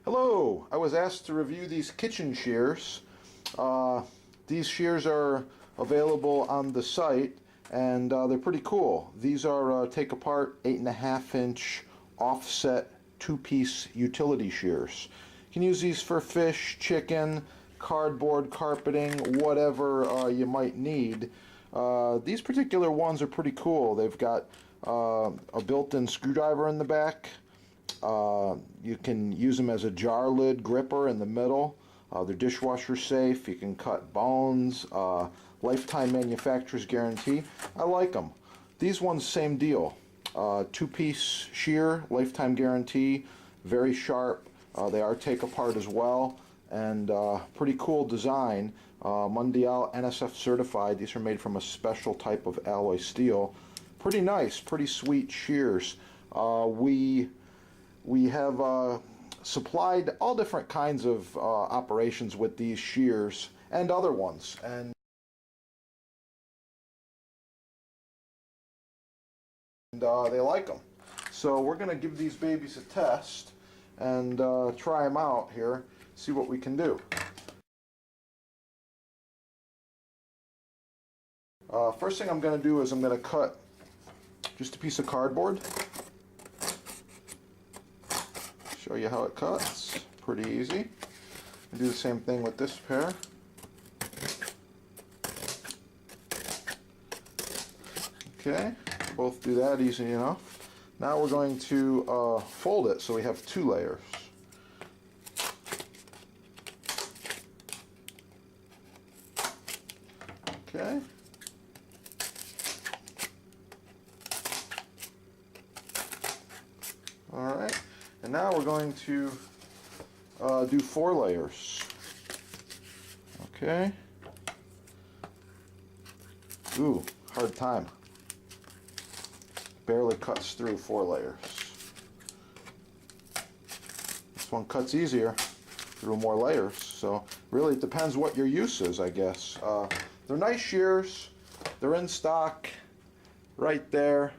Hello, I was asked to review these kitchen shears. These shears are available on the site and they're pretty cool. These are take apart 8.5-inch offset two-piece utility shears. You can use these for fish, chicken, cardboard, carpeting, whatever you might need. These particular ones are pretty cool. They've got a built-in screwdriver in the back. You can use them as a jar lid gripper in the middle. They're dishwasher safe. You can cut bones. Lifetime manufacturer's guarantee. I like them. These ones, same deal. Two-piece shear, lifetime guarantee. Very sharp. They are take apart as well, and pretty cool design. Mundial NSF certified. These are made from a special type of alloy steel. Pretty nice, pretty sweet shears. We have supplied all different kinds of operations with these shears and other ones, and they like them. So we're going to give these babies a test and try them out here, see what we can do. First thing I'm going to do is I'm going to cut just a piece of cardboard. Show you how it cuts. Pretty easy. I do the same thing with this pair. Okay, both do that easy enough. Now we're going to fold it so we have two layers. Okay. Alright, and now we're going to do 4 layers. Okay. Ooh, hard time. Barely cuts through 4 layers. This one cuts easier through more layers, so really it depends what your use is, I guess. They're nice shears. They're in stock right there.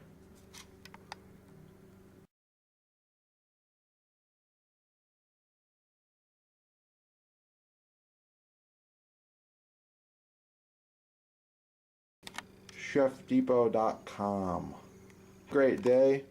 chefdepot.com. Great day.